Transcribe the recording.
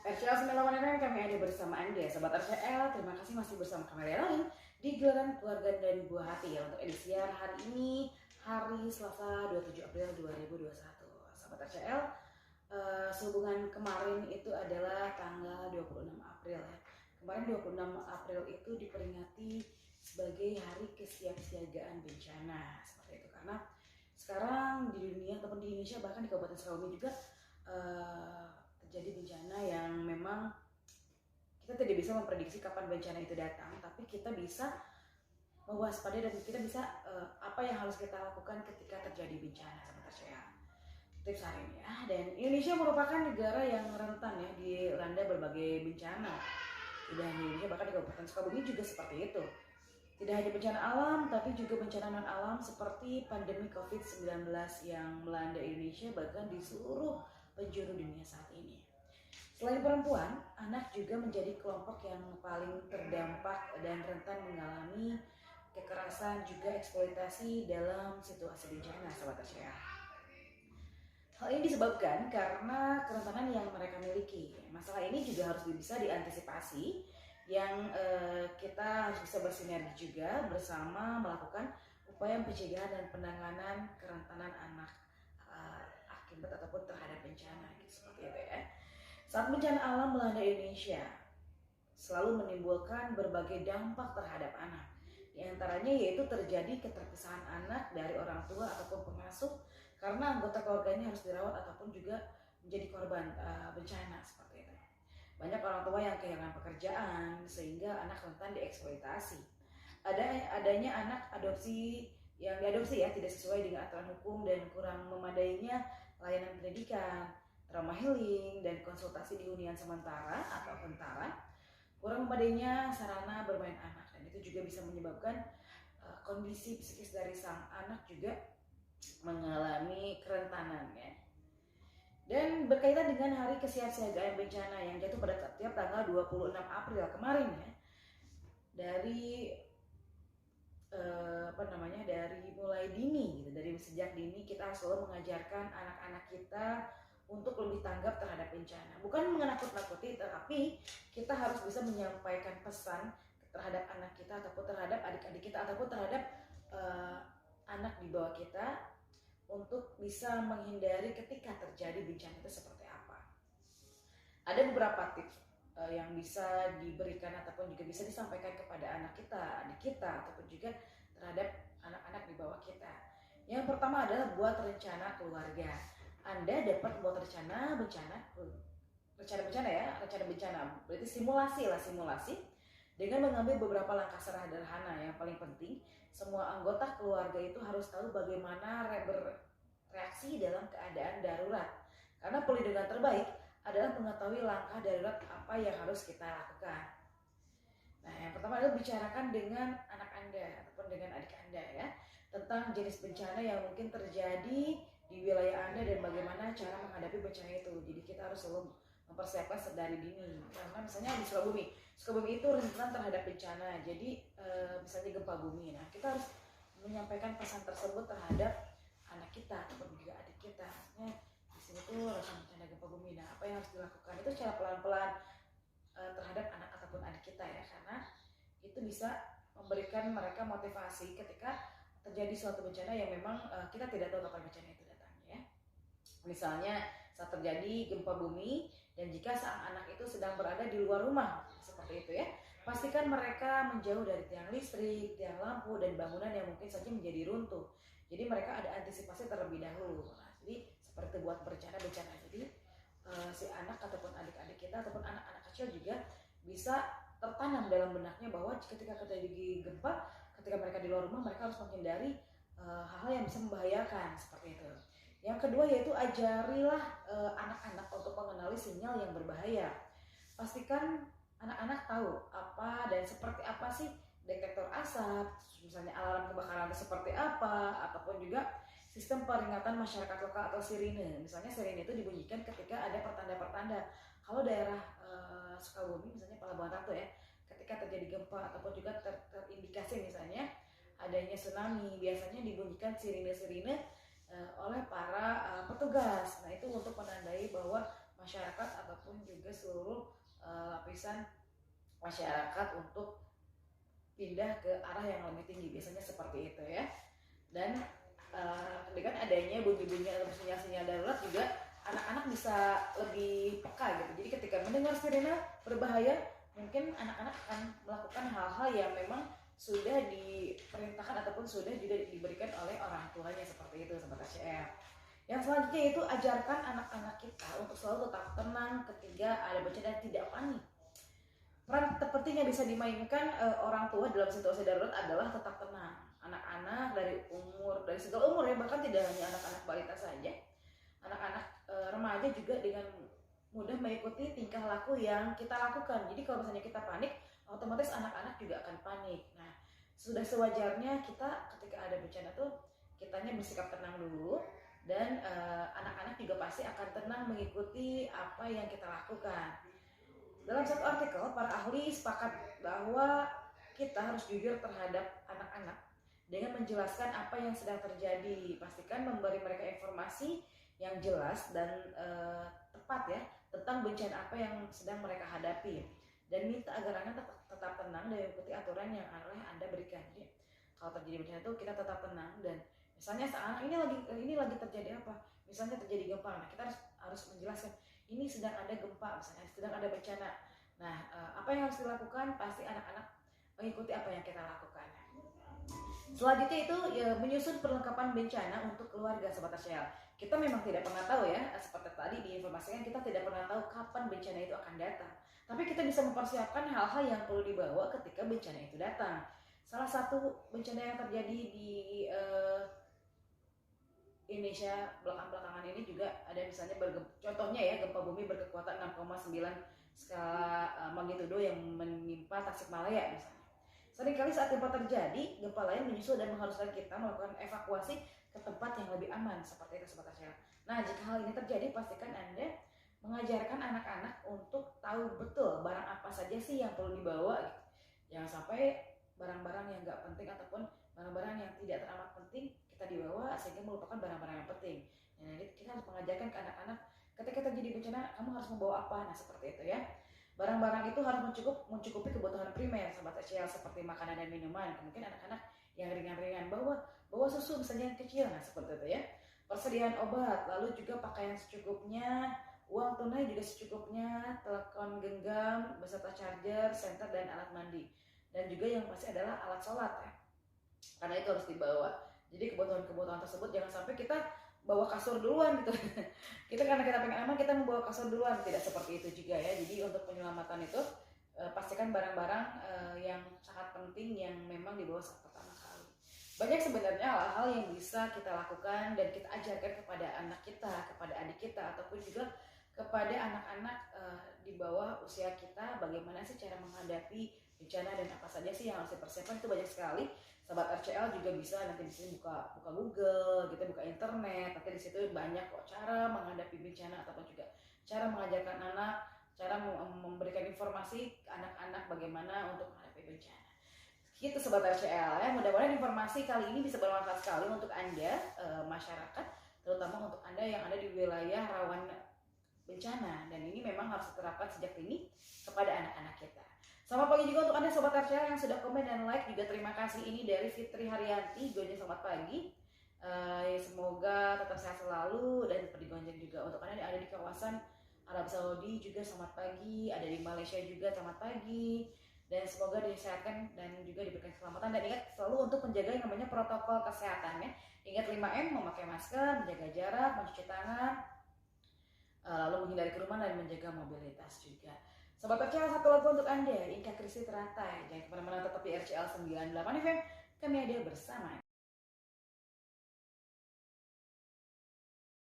RCL 98 kami ada bersama Anda. Sobat RCL, terima kasih masih bersama kami lain di gelaran keluarga dan buah hati ya untuk edisi hari ini, hari Selasa 27 April 2021. Sobat RCL, sehubungan kemarin itu adalah tanggal 26 April ya. Kemarin 26 April itu diperingati sebagai hari kesiapsiagaan bencana seperti itu, karena sekarang di dunia ataupun di Indonesia bahkan di Kabupaten Sukabumi juga terjadi bencana yang memang kita tidak bisa memprediksi kapan bencana itu datang, tapi kita bisa mewaspadai dan kita bisa apa yang harus kita lakukan ketika terjadi bencana seperti saya. Tips hari ini ya. Dan Indonesia merupakan negara yang rentan ya dilanda berbagai bencana. Tidak hanya Indonesia, bahkan di Kabupaten Sukabumi juga seperti itu. Tidak hanya bencana alam, tapi juga bencana non-alam seperti pandemi COVID-19 yang melanda Indonesia bahkan di seluruh penjuru dunia saat ini. Selain perempuan, anak juga menjadi kelompok yang paling terdampak dan rentan mengalami kekerasan juga eksploitasi dalam situasi bencana, sahabat RCA. Hal ini disebabkan karena kerentanan yang mereka miliki. Masalah ini juga harus bisa diantisipasi, yang kita harus bisa bersinergi juga bersama melakukan upaya pencegahan dan penanganan kerentanan anak akibat ataupun terhadap bencana gitu, seperti itu ya. Saat bencana alam melanda Indonesia selalu menimbulkan berbagai dampak terhadap anak. Di antaranya yaitu terjadi keterpisahan anak dari orang tua ataupun pengasuh karena anggota keluarganya harus dirawat ataupun juga menjadi korban bencana seperti itu. Banyak orang tua yang kehilangan pekerjaan sehingga anak rentan dieksploitasi. Adanya anak adopsi yang diadopsi ya tidak sesuai dengan aturan hukum dan kurang memadainya layanan pendidikan, trauma healing, dan konsultasi di hunian sementara atau pentara, kurang memadainya sarana bermain anak, dan itu juga bisa menyebabkan kondisi psikis dari sang anak juga mengalami kerentanan ya. Dan berkaitan dengan hari kesiapsiagaan bencana yang jatuh pada setiap tanggal 26 April kemarin ya, dari dari mulai dini gitu, dari sejak dini kita selalu mengajarkan anak-anak kita untuk lebih tanggap terhadap bencana. Bukan menakut-nakuti, tetapi kita harus bisa menyampaikan pesan terhadap anak kita ataupun terhadap adik-adik kita ataupun terhadap anak di bawah kita untuk bisa menghindari ketika terjadi bencana itu seperti apa. Ada beberapa tips yang bisa diberikan ataupun juga bisa disampaikan kepada anak kita, adik kita, ataupun juga terhadap anak-anak di bawah kita. Yang pertama adalah buat rencana keluarga. Anda dapat membuat rencana bencana berarti simulasi dengan mengambil beberapa langkah sederhana. Yang paling penting, semua anggota keluarga itu harus tahu bagaimana bereaksi dalam keadaan darurat, karena perlindungan terbaik adalah mengetahui langkah darurat apa yang harus kita lakukan. Nah, yang pertama adalah bicarakan dengan anak Anda ataupun dengan adik Anda ya, tentang jenis bencana yang mungkin terjadi di wilayah Anda dan bagaimana cara menghadapi bencana itu. Jadi kita harus selalu mempersiapkan sedari dini. Karena misalnya di Sukabumi itu rentan terhadap bencana. Jadi misalnya gempa bumi. Nah, kita harus menyampaikan pesan tersebut terhadap anak kita ataupun juga adik kita. Maksudnya di sini tuh rasa bencana gempa bumi. Nah, apa yang harus dilakukan itu secara pelan-pelan terhadap anak ataupun adik kita ya, karena itu bisa memberikan mereka motivasi ketika terjadi suatu bencana yang memang kita tidak tahu kapan bencana itu datangnya ya. Misalnya saat terjadi gempa bumi dan jika sang anak itu sedang berada di luar rumah seperti itu ya, pastikan mereka menjauh dari tiang listrik, tiang lampu, dan bangunan yang mungkin saja menjadi runtuh. Jadi mereka ada antisipasi terlebih dahulu. Nah, jadi seperti buat bencana. Jadi si anak ataupun adik-adik kita ataupun anak-anak kecil juga bisa tertanam dalam benaknya bahwa ketika terjadi gempa, ketika mereka di luar rumah, mereka harus menghindari hal-hal yang bisa membahayakan seperti itu. Yang kedua yaitu ajarilah anak-anak untuk mengenali sinyal yang berbahaya. Pastikan anak-anak tahu apa dan seperti apa sih detektor asap, misalnya alarm kebakaran itu seperti apa, ataupun juga sistem peringatan masyarakat lokal atau sirine. Misalnya sirine itu dibunyikan ketika ada pertanda-pertanda. Kalau daerah Sukabumi misalnya Pelabuhan Ratu ya, ketika terjadi gempa ataupun juga terindikasi misalnya adanya tsunami, biasanya dibunyikan sirine-sirine oleh para petugas. Nah, itu untuk menandai bahwa masyarakat ataupun juga seluruh lapisan masyarakat untuk pindah ke arah yang lebih tinggi, biasanya seperti itu ya. Dan dengan adanya bunyi-bunyi atau sinyal-sinyal darurat juga anak-anak bisa lebih peka gitu. Jadi ketika mendengar sirene berbahaya, mungkin anak-anak akan melakukan hal-hal yang memang sudah diperintahkan ataupun sudah juga diberikan oleh orang tuanya, seperti itu Sobat RCL. Yang selanjutnya itu ajarkan anak-anak kita untuk selalu tetap tenang ketika ada bencana dan tidak panik. Peran terpenting yang bisa dimainkan orang tua dalam situasi darurat adalah tetap tenang. Anak-anak dari segala umur ya, bahkan tidak hanya anak-anak balita saja, anak-anak remaja juga dengan mudah mengikuti tingkah laku yang kita lakukan. Jadi kalau misalnya kita panik, otomatis anak-anak juga akan panik. Nah, sudah sewajarnya kita ketika ada bencana tuh kitanya bersikap tenang dulu, dan anak-anak juga pasti akan tenang mengikuti apa yang kita lakukan. Dalam satu artikel, para ahli sepakat bahwa kita harus jujur terhadap anak-anak dengan menjelaskan apa yang sedang terjadi. Pastikan memberi mereka informasi yang jelas dan tepat ya tentang bencana apa yang sedang mereka hadapi, dan minta agar anak tetap tenang dan mengikuti aturan yang oleh Anda berikan. Jadi kalau terjadi bencana itu kita tetap tenang, dan misalnya saat ini lagi terjadi apa? Misalnya terjadi gempa, nah kita harus menjelaskan ini sedang ada gempa, misalnya sedang ada bencana. Nah, apa yang harus dilakukan? Pasti anak-anak mengikuti apa yang kita lakukan. Selanjutnya itu ya, menyusun perlengkapan bencana untuk keluarga Sobat RCL. Kita memang tidak pernah tahu ya, seperti tadi diinformasikan, kita tidak pernah tahu kapan bencana itu akan datang. Tapi kita bisa mempersiapkan hal-hal yang perlu dibawa ketika bencana itu datang. Salah satu bencana yang terjadi di Indonesia belakangan ini juga ada, misalnya contohnya ya, gempa bumi berkekuatan 6,9 skala magnitudo yang menimpa Tasikmalaya misalnya. Seringkali saat gempa terjadi, gempa lain menyusul dan mengharuskan kita melakukan evakuasi ke tempat yang lebih aman, seperti itu Sobat RCL. Nah, jika hal ini terjadi, pastikan Anda mengajarkan anak-anak untuk tahu betul barang apa saja sih yang perlu dibawa gitu. Jangan sampai barang-barang yang nggak penting ataupun barang-barang yang tidak teramat penting kita dibawa sehingga melupakan barang-barang yang penting. Nah, kita harus mengajarkan ke anak-anak ketika terjadi bencana kamu harus membawa apa. Nah, seperti itu ya. Barang-barang itu harus mencukupi kebutuhan primer Sobat RCL, seperti makanan dan minuman. Mungkin anak-anak yang ringan-ringan bawa susu misalnya yang kecil, nah seperti itu ya. Persediaan obat, lalu juga pakaian secukupnya, uang tunai juga secukupnya, telepon genggam beserta charger, senter dan alat mandi. Dan juga yang pasti adalah alat sholat ya, karena itu harus dibawa. Jadi kebutuhan-kebutuhan tersebut jangan sampai kita bawa kasur duluan gitu. Kita karena kita pengen aman, kita membawa kasur duluan, tidak seperti itu juga ya. Jadi untuk penyelamatan itu pastikan barang-barang yang sangat penting yang memang dibawa saat pertama kali. Banyak sebenarnya hal-hal yang bisa kita lakukan dan kita ajarkan kepada anak kita, kepada adik kita, ataupun juga kepada anak-anak di bawah usia kita, bagaimana sih cara menghadapi bencana dan apa saja sih yang harus dipersiapkan. Itu banyak sekali. Sobat RCL juga bisa nanti di sini buka Google, gitu, buka internet. Nanti di situ banyak kok cara menghadapi bencana ataupun juga cara mengajarkan anak, cara memberikan informasi ke anak-anak bagaimana untuk menghadapi bencana. Gitu Sobat RCL ya. Mudah-mudahan informasi kali ini bisa bermanfaat sekali untuk Anda masyarakat, terutama untuk Anda yang ada di wilayah rawan bencana, dan ini memang harus diterapkan sejak dini kepada anak-anak kita. Selamat pagi juga untuk Anda Sobat RCL yang sudah komen dan like, juga terima kasih. Ini dari Fitri Haryanti, Gonjang selamat pagi. Semoga tetap sehat selalu, dan seperti Gonjang juga untuk Anda yang ada di kawasan Arab Saudi juga selamat pagi, ada di Malaysia juga selamat pagi, dan semoga disehatkan dan juga diberikan keselamatan. Dan ingat selalu untuk menjaga yang namanya protokol kesehatan ya. Ingat 5M, memakai masker, menjaga jarak, mencuci tangan, lalu menghindari kerumunan dan menjaga mobilitas juga. Sobat RCL, satu lagu untuk Anda, Inka Kristi Teratai. Jangan kemana-mana, tetap di RCL 98 FM, kami ada bersama.